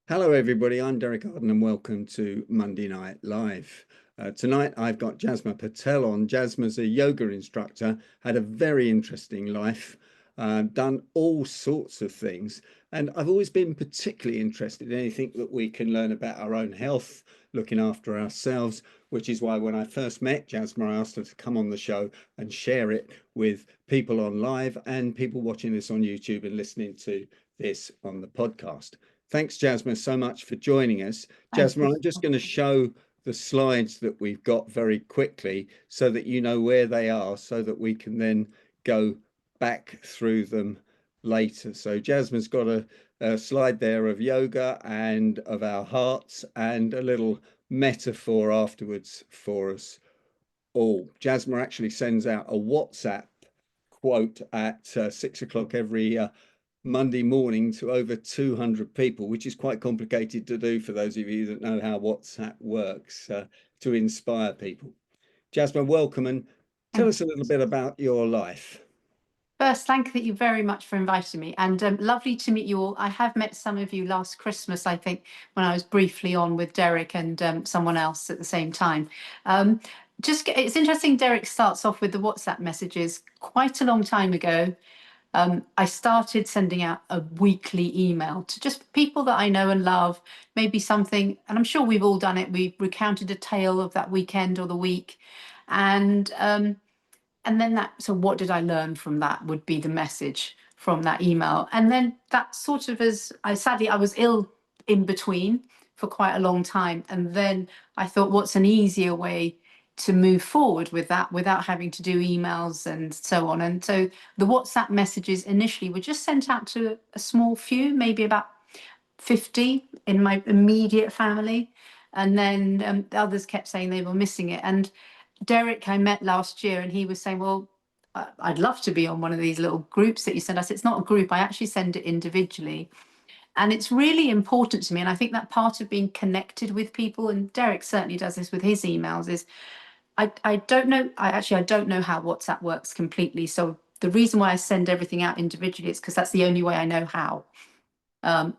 Hello, everybody. I'm Derek Arden, and welcome to Monday Night Live. Tonight, I've got Jasma Patel on. Jasma's a yoga instructor, had a very interesting life, done all sorts of things. And I've always been particularly interested in anything that we can learn about our own health, looking after ourselves, which is why when I first met Jasma, I asked her to come on the show and share it with people on live and people watching this on YouTube and listening to this on the podcast. Thanks, Jasmine, so much for joining us. Thank you. Jasmine, I'm just going to show the slides that we've got very quickly so that you know where they are so that we can then go back through them later. So Jasmine's got a slide there of yoga and of our hearts and a little metaphor afterwards for us all. Jasmine actually sends out a WhatsApp quote at 6 o'clock every Monday morning to over 200 people, which is quite complicated to do for those of you that know how WhatsApp works, to inspire people. Jasmine, welcome, and tell Thank us a little bit about your life. First, thank you very much for inviting me, and lovely to meet you all. I have met some of you last Christmas, I think, when I was briefly on with Derek and someone else at the same time. It's interesting, Derek starts off with the WhatsApp messages. Quite a long time ago, I started sending out a weekly email to just people that I know and love, maybe something, and I'm sure we've all done it. We recounted a tale of that weekend or the week, and then so what did I learn from that would be the message from that email. And then that sort of sadly, I was ill in between for quite a long time. And then I thought, what's an easier way to move forward with that without having to do emails and so on. And so the WhatsApp messages initially were just sent out to a small few, maybe about 50 in my immediate family. And then the others kept saying they were missing it. And Derek, I met last year, and he was saying, well, I'd love to be on one of these little groups that you send. I said, it's not a group, I actually send it individually. And it's really important to me. And I think that part of being connected with people, and Derek certainly does this with his emails, is I don't know, I don't know how WhatsApp works completely. So the reason why I send everything out individually is because that's the only way I know how.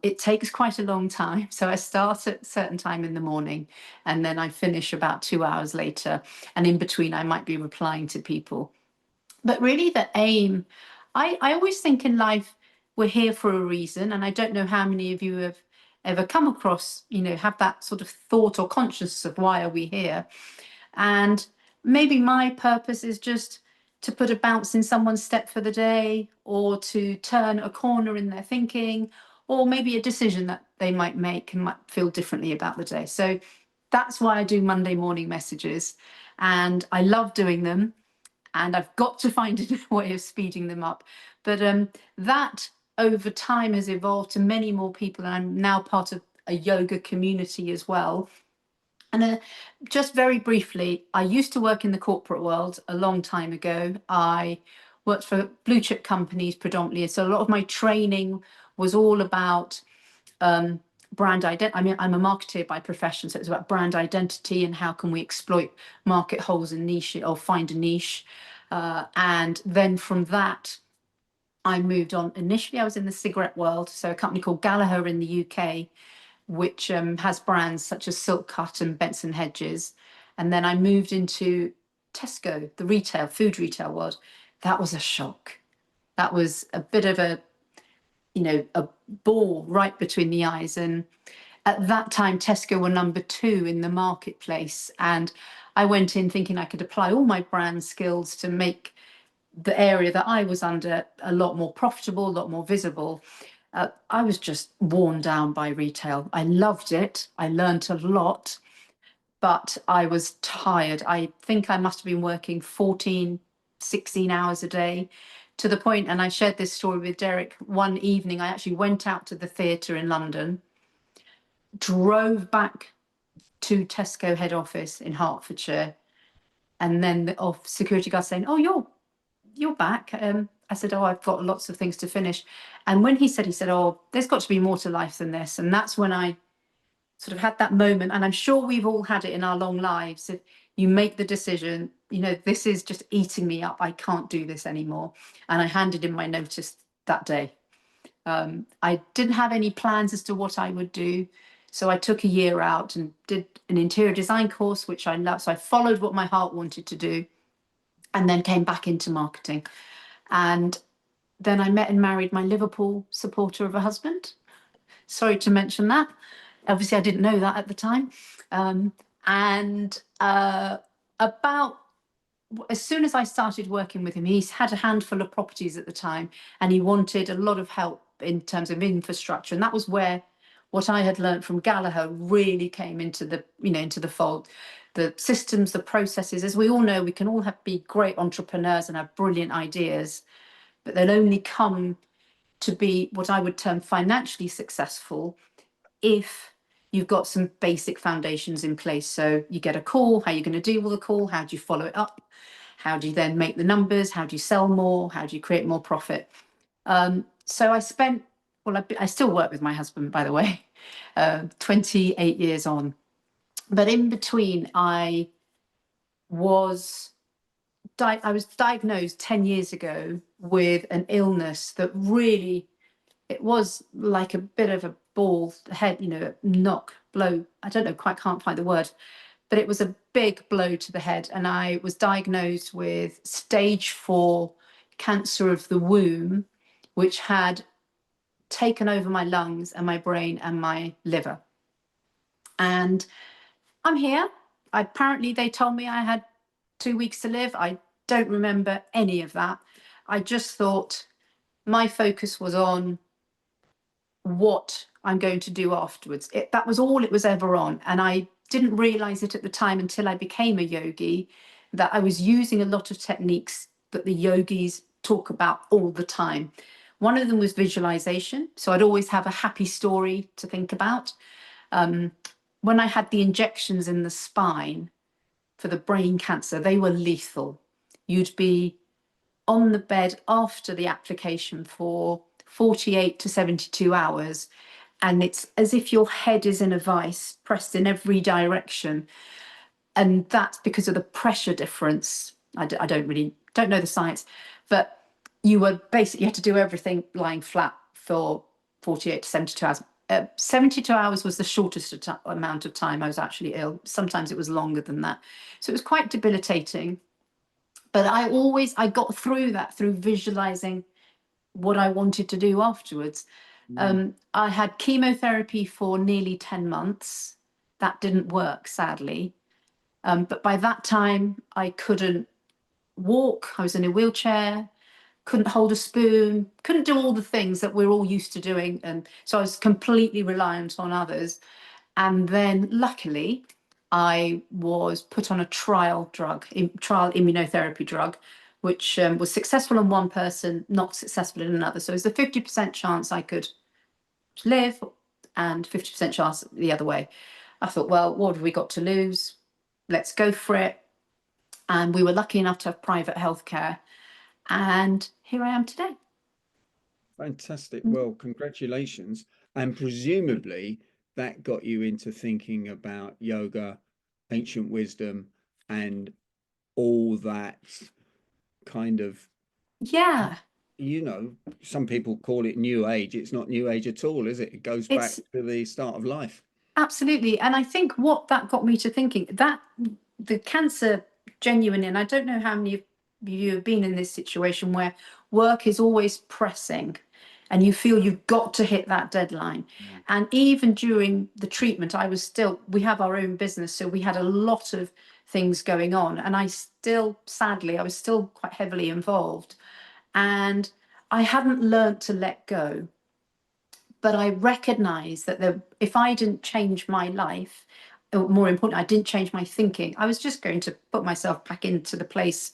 It takes quite a long time. So I start at a certain time in the morning and then I finish about 2 hours later. And in between, I might be replying to people. But really, the aim, I always think in life, we're here for a reason. And I don't know how many of you have ever come across, have that sort of thought or consciousness of why are we here? And maybe my purpose is just to put a bounce in someone's step for the day, or to turn a corner in their thinking, or maybe a decision that they might make and might feel differently about the day. So that's why I do Monday morning messages. And I love doing them. And I've got to find a way of speeding them up. But that over time has evolved to many more people. And I'm now part of a yoga community as well. And just very briefly, I used to work in the corporate world a long time ago. I worked for blue chip companies predominantly. So a lot of my training was all about brand identity. I mean, I'm a marketer by profession, so it's about brand identity and how can we exploit market holes and niche, or find a niche. And then from that, I moved on. Initially, I was in the cigarette world, so a company called Gallagher in the UK, which has brands such as Silk Cut and Benson Hedges. And then I moved into Tesco, the food retail world. That was a shock. That was a bit of a ball right between the eyes. And at that time, Tesco were number 2 in the marketplace. And I went in thinking I could apply all my brand skills to make the area that I was under a lot more profitable, a lot more visible. I was just worn down by retail. I loved it. I learned a lot, but I was tired. I think I must have been working 14, 16 hours a day, to the point, and I shared this story with Derek, one evening I actually went out to the theatre in London, drove back to Tesco head office in Hertfordshire, and then the security guard saying, oh, you're back. I said, oh, I've got lots of things to finish. And when he said, oh, there's got to be more to life than this. And that's when I sort of had that moment. And I'm sure we've all had it in our long lives. If you make the decision, this is just eating me up. I can't do this anymore. And I handed in my notice that day. I didn't have any plans as to what I would do. So I took a year out and did an interior design course, which I loved. So I followed what my heart wanted to do and then came back into marketing. And then I met and married my Liverpool supporter of a husband. Sorry to mention that. Obviously, I didn't know that at the time. And about as soon as I started working with him, he's had a handful of properties at the time, and he wanted a lot of help in terms of infrastructure. And that was where what I had learned from Gallagher really came into the fold. The systems, the processes, as we all know, we can all be great entrepreneurs and have brilliant ideas, but they'll only come to be what I would term financially successful if you've got some basic foundations in place. So you get a call, how are you going to deal with a call? How do you follow it up? How do you then make the numbers? How do you sell more? How do you create more profit? So I still work with my husband, by the way, 28 years on. But in between, I was diagnosed 10 years ago with an illness that really, it was like a bit of a ball head, knock, blow. I don't know, quite can't find the word, but it was a big blow to the head. And I was diagnosed with stage 4 cancer of the womb, which had taken over my lungs and my brain and my liver. And I'm here. Apparently, they told me I had 2 weeks to live. I don't remember any of that. I just thought my focus was on what I'm going to do afterwards. That was all it was ever on. And I didn't realize it at the time until I became a yogi, that I was using a lot of techniques that the yogis talk about all the time. One of them was visualization. So I'd always have a happy story to think about. When I had the injections in the spine for the brain cancer, they were lethal. You'd be on the bed after the application for 48 to 72 hours. And it's as if your head is in a vice, pressed in every direction. And that's because of the pressure difference. I don't know the science, but you had to do everything lying flat for 48 to 72 hours. 72 hours was the shortest amount of time I was actually ill. Sometimes it was longer than that. So it was quite debilitating. But I got through that through visualizing what I wanted to do afterwards. I had chemotherapy for nearly 10 months. That didn't work, sadly. But by that time, I couldn't walk. I was in a wheelchair, couldn't hold a spoon, couldn't do all the things that we're all used to doing. And so I was completely reliant on others. And then luckily, I was put on a trial immunotherapy drug, which was successful in one person, not successful in another. So it's a 50% chance I could live and 50% chance the other way. I thought, well, what have we got to lose? Let's go for it. And we were lucky enough to have private healthcare. And here I am today. Fantastic. Well, congratulations. And presumably that got you into thinking about yoga, ancient wisdom, and all that kind of, Yeah. Some people call it new age. It's not new age at all, is it? It goes back to the start of life. Absolutely. And I think what that got me to thinking, that the cancer genuinely, and I don't know how many of you have been in this situation where work is always pressing and you feel you've got to hit that deadline. And even during the treatment, we have our own business, so we had a lot of things going on. And sadly, I was still quite heavily involved. And I hadn't learned to let go. But I recognized that if I didn't change my life, or more important, I didn't change my thinking, I was just going to put myself back into the place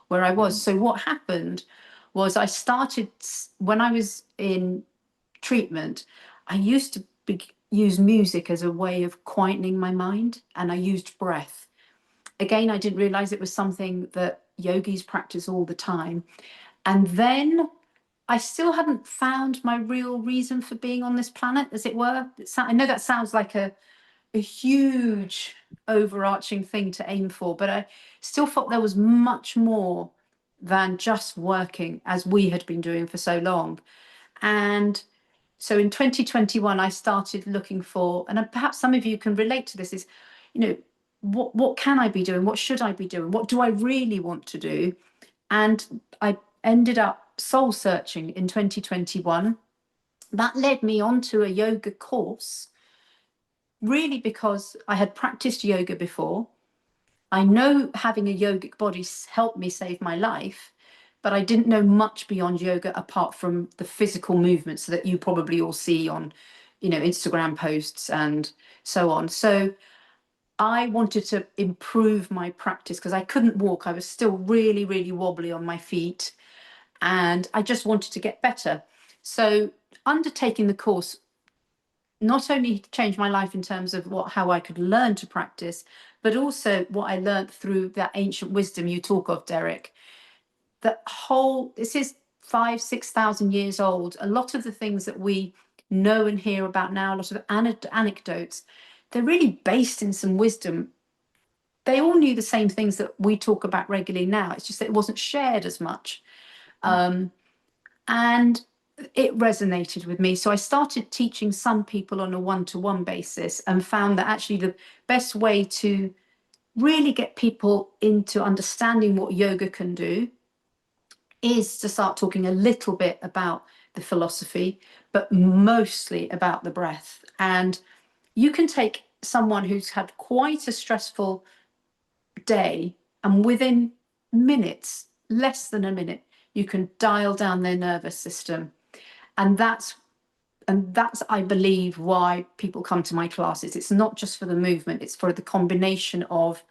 where I was. So what happened was I started, when I was in treatment, I used to use music as a way of quietening my mind, and I used breath. Again, I didn't realize it was something that yogis practice all the time. And then I still hadn't found my real reason for being on this planet, as it were. I know that sounds like a huge overarching thing to aim for, but I still felt there was much more than just working as we had been doing for so long. And So in 2021, I started looking for, and perhaps some of you can relate to this, is, you know, what can I be doing? What should I be doing? What do I really want to do? And I ended up soul searching in 2021. That led me onto a yoga course, really because I had practiced yoga before. I know having a yogic body helped me save my life, but I didn't know much beyond yoga apart from the physical movements that you probably all see on, Instagram posts and so on. So I wanted to improve my practice because I couldn't walk. I was still really, really wobbly on my feet, and I just wanted to get better. So undertaking the course not only changed my life in terms of how I could learn to practice, but also what I learned through that ancient wisdom you talk of, Derek. This is 5,000-6,000 years old. A lot of the things that we know and hear about now, a lot of anecdotes, they're really based in some wisdom. They all knew the same things that we talk about regularly now. It's just that it wasn't shared as much. And it resonated with me. So I started teaching some people on a one-to-one basis and found that actually the best way to really get people into understanding what yoga can do is to start talking a little bit about the philosophy, but mostly about the breath. And you can take someone who's had quite a stressful day, and within minutes, less than a minute, you can dial down their nervous system. And that's, I believe, why people come to my classes. It's not just for the movement, it's for the combination of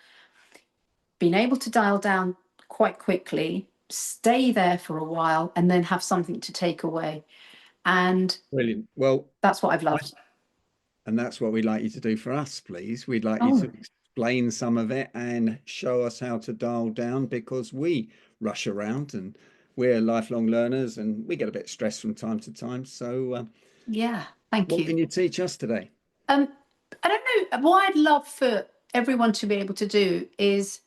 being able to dial down quite quickly, stay there for a while, and then have something to take away. And Brilliant. Well, that's what I've loved. and that's what we'd like you to do for us, please. We'd like you Oh, to explain some of it and show us how to dial down, because we rush around and we're lifelong learners and we get a bit stressed from time to time. So, yeah. Thank what you. can you teach us today? I don't know. What I'd love for everyone to be able to do is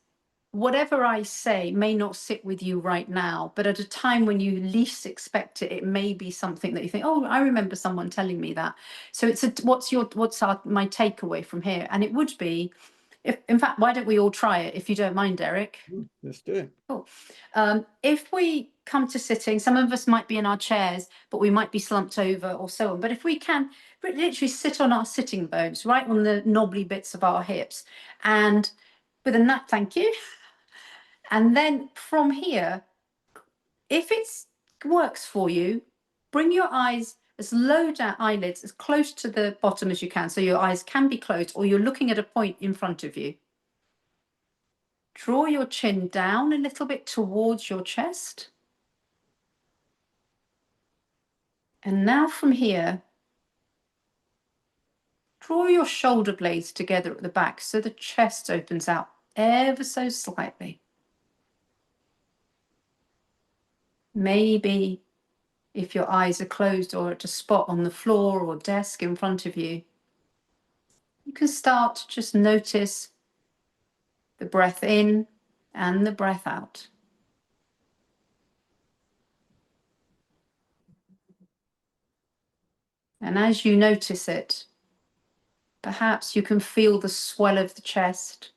whatever I say may not sit with you right now, but at a time when you least expect it, it may be something that you think, oh, I remember someone telling me that. So what's my takeaway from here? And it would be, in fact, why don't we all try it, if you don't mind, Derek? Let's do it. Cool. If we come to sitting, some of us might be in our chairs, but we might be slumped over or so on. But if we can literally sit on our sitting bones, right on the knobbly bits of our hips, and with a nut, thank you. And then from here, if it works for you, bring your eyes as low down, eyelids as close to the bottom as you can. So your eyes can be closed, or you're looking at a point in front of you. Draw your chin down a little bit towards your chest. And now from here, draw your shoulder blades together at the back so the chest opens out ever so slightly. Maybe if your eyes are closed or at a spot on the floor or desk in front of you, you can start to just notice the breath in and the breath out. And as you notice it, perhaps you can feel the swell of the chest,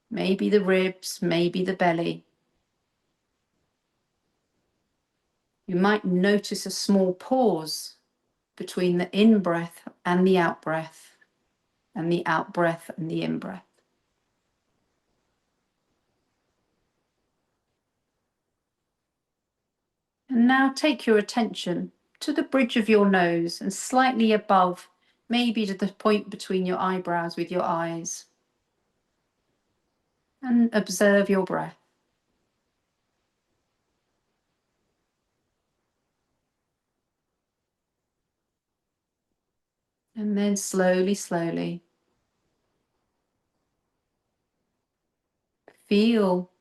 maybe the ribs, maybe the belly. You might notice a small pause between the in-breath and the out-breath, and the out-breath and the in-breath. And now take your attention to the bridge of your nose and slightly above, maybe to the point between your eyebrows with your eyes. And observe your breath. And then slowly, slowly, feel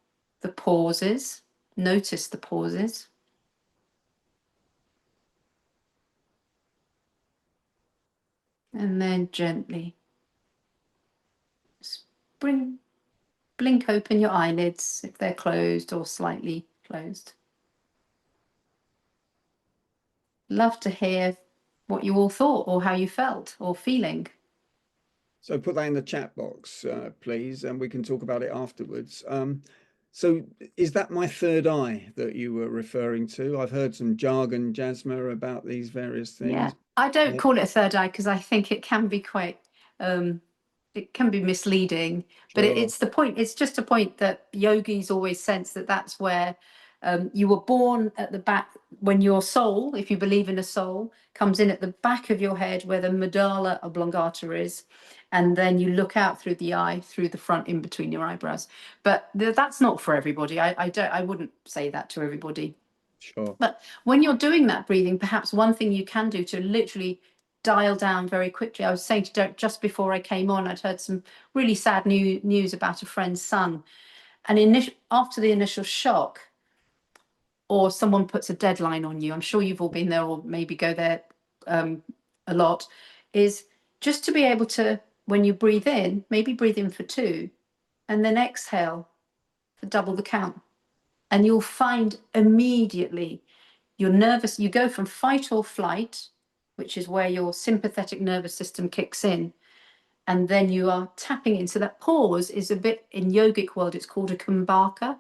the pauses, notice the pauses. And then gently blink open your eyelids if they're closed or slightly closed. love to hear what you all thought or how you felt or feeling. So put that in the chat box, please, and we can talk about it afterwards. So is that my third eye that you were referring to? I've heard some jargon, Jasma, about these various Yeah, things. I don't call it a third eye because I think it can be quite it can be misleading, but Sure. it's the point. It's just a point that yogis always sense that that's where you were born at the back, when your soul, if you believe in a soul, comes in at the back of your head where the medulla oblongata is, and then you look out through the eye, through the front, in between your eyebrows. But that's not for everybody. I wouldn't say that to everybody. Sure. But when you're doing that breathing, perhaps one thing you can do to literally dial down very quickly. I was saying to Derek just before I came on, I'd heard some really sad news about a friend's son. And after the initial shock, or someone puts a deadline on you, I'm sure you've all been there or maybe go there a lot, is just to be able to, when you breathe in, maybe breathe in for 2 and then exhale for double the count. And you'll find immediately you go from fight or flight, which is where your sympathetic nervous system kicks in, and then you are tapping in. So that pause is a bit, in yogic world, it's called a kumbhaka,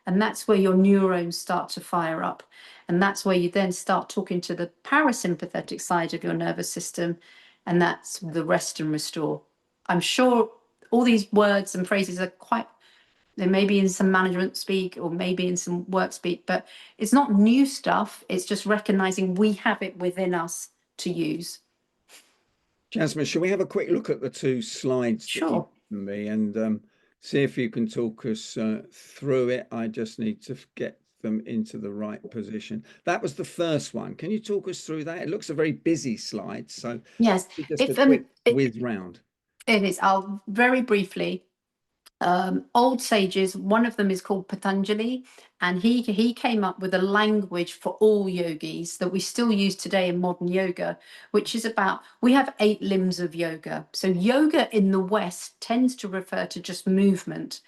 and that's where your neurons start to fire up. And that's where you then start talking to the parasympathetic side of your nervous system, and that's the rest and restore. I'm sure all these words and phrases are quite, they may be in some management speak or maybe in some work speak, but it's not new stuff. It's just recognizing we have it within us to use. Jasmine, shall we have a quick look at the 2 slides that you've Sure. given me and see if you can talk us through it? I just need to get them into the right position. That was the first one. Can you talk us through that? It looks a very busy slide, so Yes. just a If quick whiz round. it is, I'll very briefly. Old sages, one of them is called Patanjali, and he came up with a language for all yogis that we still use today in modern yoga, which is about, we have 8 limbs of yoga. So yoga in the West tends to refer to just movement,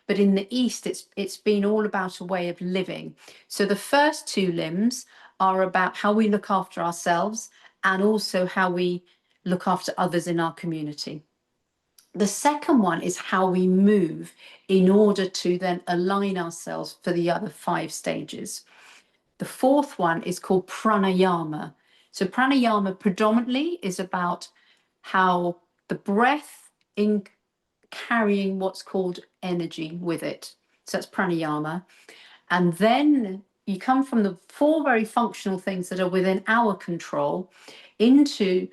but in the East it's been all about a way of living. So the first 2 limbs are about how we look after ourselves and also how we look after others in our community. The second one is how we move in order to then align ourselves for the other 5 stages. The fourth one is called pranayama. So pranayama predominantly is about how the breath in carrying what's called energy with it. So that's pranayama. And then you come from the 4 very functional things that are within our control into,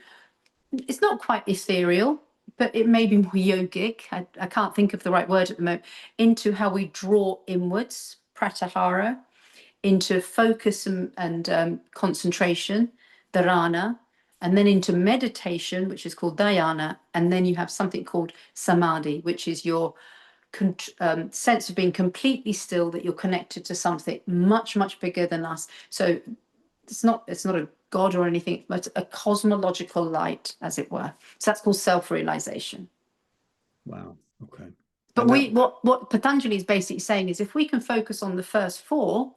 it's not quite ethereal, but it may be more yogic. I can't think of the right word at the moment, into how we draw inwards, pratyahara, into focus and concentration, dharana, and then into meditation, which is called dhyana. And then you have something called samadhi, which is your sense of being completely still, that you're connected to something much, much bigger than us. So it's not a god or anything, but a cosmological light, as it were. So that's called self-realization. Wow. Okay. But And that, what Patanjali is basically saying is, if we can focus on the first 4,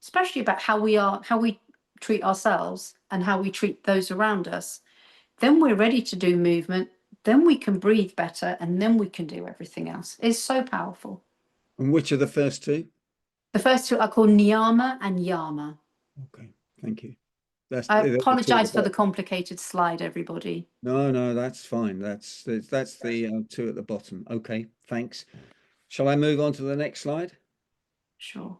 especially about how we treat ourselves and how we treat those around us, then we're ready to do movement, then we can breathe better, and then we can do everything else. It's so powerful. and which are the first 2? The first 2 are called niyama and yama. Okay. Thank you. That's I the 2 at the apologize for the bottom. complicated slide, everybody. No, no, that's fine. That's the 2 at the bottom. Okay, thanks. Shall I move on to the next slide? Sure.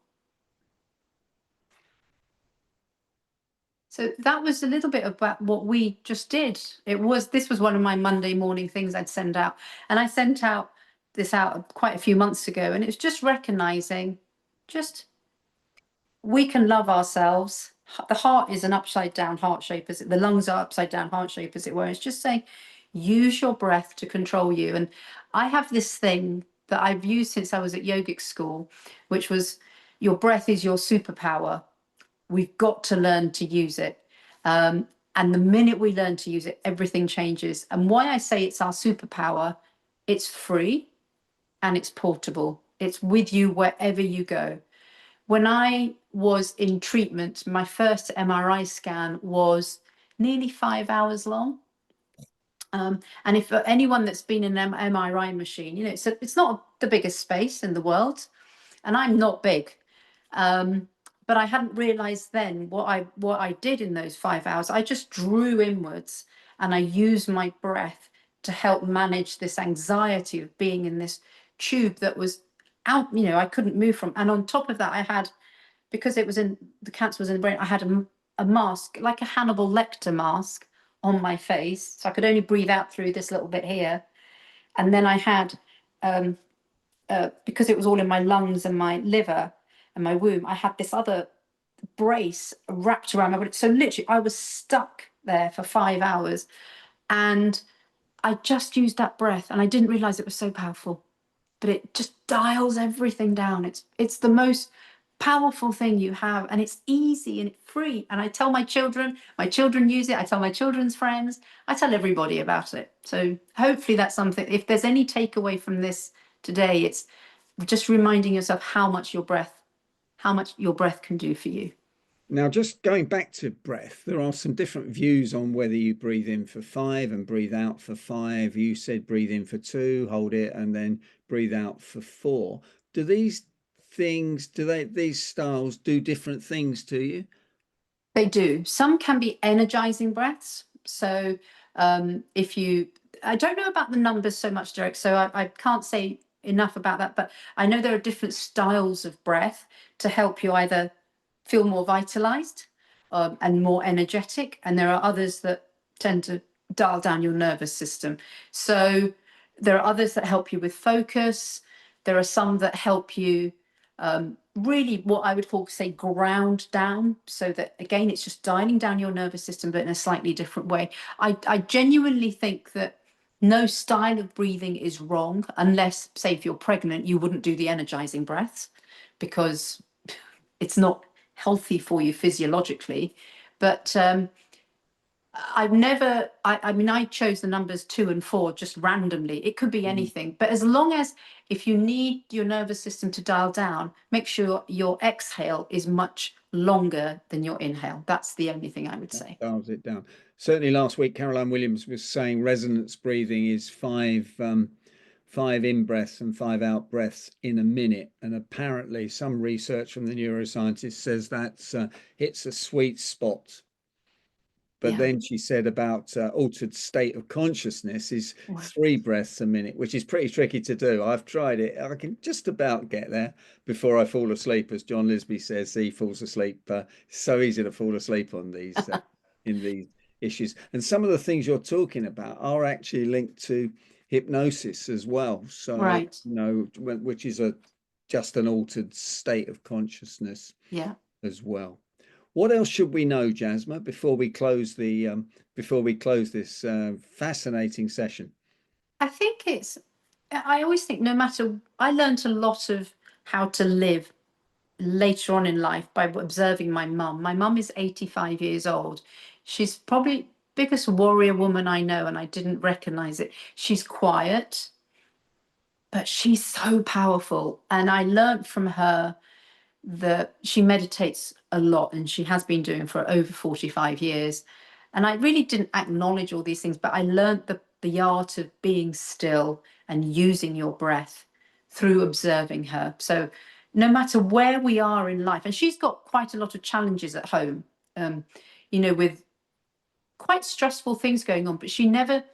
So that was a little bit about what we just did. This was one of my Monday morning things I'd send out. And I sent this out quite a few months ago. And it's just recognizing, just, we can love ourselves. The heart is an upside down heart shape, the lungs are upside down heart shape, as it were. It's just saying, use your breath to control you. And I have this thing that I've used since I was at yogic school, which was, your breath is your superpower. We've got to learn to use it. And the minute we learn to use it, everything changes. And why I say it's our superpower, it's free and it's portable. It's with you wherever you go. when I was in treatment, my first MRI scan was nearly 5 hours long. And if anyone that's been in an MRI machine, you know, it's not the biggest space in the world, and I'm not big. But I hadn't realized then what I did in those 5 hours. I just drew inwards and I used my breath to help manage this anxiety of being in this tube that was out, you know, I couldn't move from. And on top of that, I had, because it was in, the cancer was in the brain, I had a mask, like a Hannibal Lecter mask on my face. So I could only breathe out through this little bit here. And then I had, because it was all in my lungs and my liver and my womb, I had this other brace wrapped around my body. So literally, I was stuck there for 5 hours, and I just used that breath, and I didn't realize it was so powerful. But it just dials everything down. It's the most powerful thing you have, and it's easy and free. And I tell my children use it. I tell my children's friends. I tell everybody about it. So hopefully that's something. If there's any takeaway from this today, it's just reminding yourself how much your breath can do for you. Now, just going back to breath, there are some different views on whether you breathe in for 5 and breathe out for 5. You said breathe in for 2, hold it, and then breathe out for 4. Do these these styles do different things to you? They do. Some can be energizing breaths. So if you, I don't know about the numbers so much, Derek, so I can't say enough about that, but I know there are different styles of breath to help you either feel more vitalized and more energetic. And there are others that tend to dial down your nervous system. So there are others that help you with focus. There are some that help you really what I would call, say, ground down, so that again it's just dialing down your nervous system but in a slightly different way. I genuinely think that no style of breathing is wrong, unless, say, if you're pregnant, you wouldn't do the energizing breaths because it's not healthy for you physiologically. But I've never, I mean, I chose the numbers 2 and 4 just randomly. It could be anything, but as long as, if you need your nervous system to dial down, make sure your exhale is much longer than your inhale. That's the only thing I would say. Dials it down. Certainly last week, Caroline Williams was saying resonance breathing is 5 in breaths and 5 out breaths in a minute. And apparently some research from the neuroscientist says that's hits a sweet spot. But then she said about altered state of consciousness is 3 breaths a minute, which is pretty tricky to do. I've tried it. I can just about get there before I fall asleep. As John Lisby says, he falls asleep. It's so easy to fall asleep on these in these issues. And some of the things you're talking about are actually linked to hypnosis as well. So, right, you know, which is just an altered state of consciousness as well. What else should we know, Jasma, before we close this fascinating session? I think I always think, no matter, I learned a lot of how to live later on in life by observing my mum. My mum is 85 years old. She's probably biggest warrior woman I know, and I didn't recognize it. She's quiet, but she's so powerful. And I learned from her that she meditates a lot, and she has been doing for over 45 years. And I really didn't acknowledge all these things, but I learned the art of being still and using your breath through observing her. So no matter where we are in life, and she's got quite a lot of challenges at home, you know, with quite stressful things going on, but she never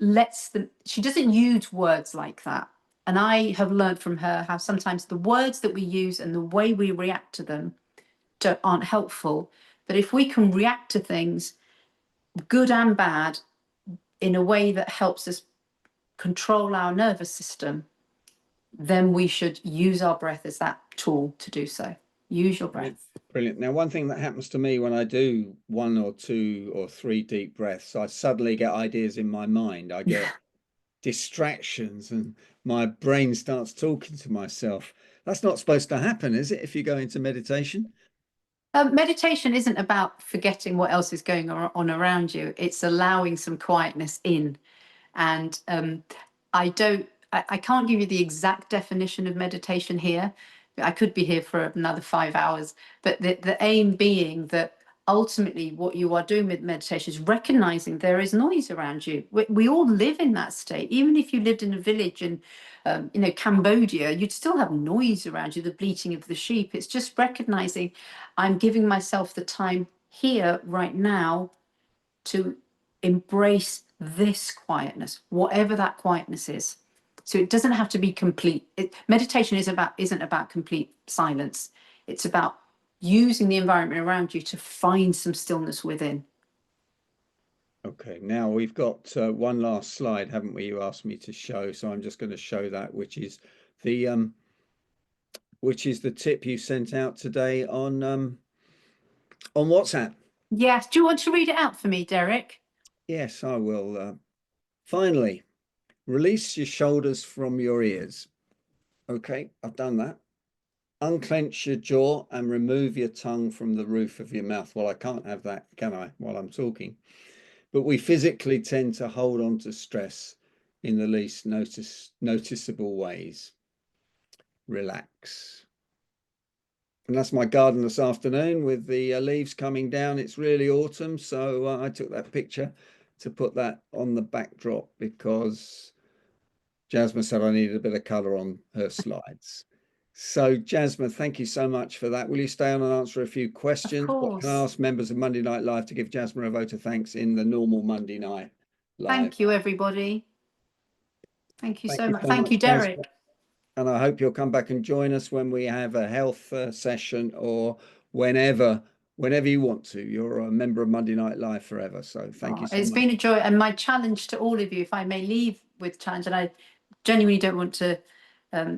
lets them, she doesn't use words like that. And I have learned from her how sometimes the words that we use and the way we react to them aren't helpful. But if we can react to things, good and bad, in a way that helps us control our nervous system, then we should use our breath as that tool to do so. Use your breath. Brilliant. Now, one thing that happens to me when I do 1 or 2 or 3 deep breaths, I suddenly get ideas in my mind. I get distractions and my brain starts talking to myself. That's not supposed to happen, is it, if you go into meditation? Meditation isn't about forgetting what else is going on around you. It's allowing some quietness in. And I can't give you the exact definition of meditation here, I could be here for another 5 hours, but the aim being that ultimately what you are doing with meditation is recognizing there is noise around you. We all live in that state. Even if you lived in a village in, Cambodia, you'd still have noise around you, the bleating of the sheep. It's just recognizing I'm giving myself the time here right now to embrace this quietness, whatever that quietness is. So it doesn't have to be complete. Meditation isn't about complete silence. It's about using the environment around you to find some stillness within. Okay, now we've got one last slide, haven't we? You asked me to show, so I'm just going to show that, which is the tip you sent out today on WhatsApp. Yes. Do you want to read it out for me, Derek? Yes, I will. Finally, release your shoulders from your ears. Okay, I've done that. Unclench your jaw and remove your tongue from the roof of your mouth. Well, I can't have that, can I, while I'm talking? But we physically tend to hold on to stress in the least noticeable ways. Relax. And that's my garden this afternoon with the leaves coming down. It's really autumn, so I took that picture to put that on the backdrop because Jasma said I needed a bit of colour on her slides. So, Jasma, thank you so much for that. Will you stay on and answer a few Of questions? What can I course. ask members of Monday Night Live to give Jasma a vote of thanks in the normal Monday Night Live? Thank you, everybody. Thank you Thank so you much. so Thank much, you, Jasma. Derek. And I hope you'll come back and join us when we have a health session or whenever you want to. You're a member of Monday Night Live forever. So thank you so It's much. been a joy. And my challenge to all of you, if I may leave with challenge, and I genuinely don't want to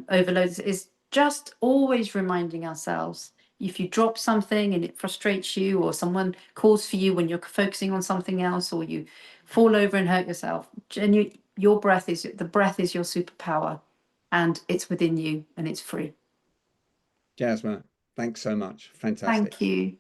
overload this, is just always reminding ourselves, if you drop something and it frustrates you, or someone calls for you when you're focusing on something else, or you fall over and hurt yourself, your breath is your superpower, and it's within you and it's free. Jasma, thanks so much. Fantastic. Thank you.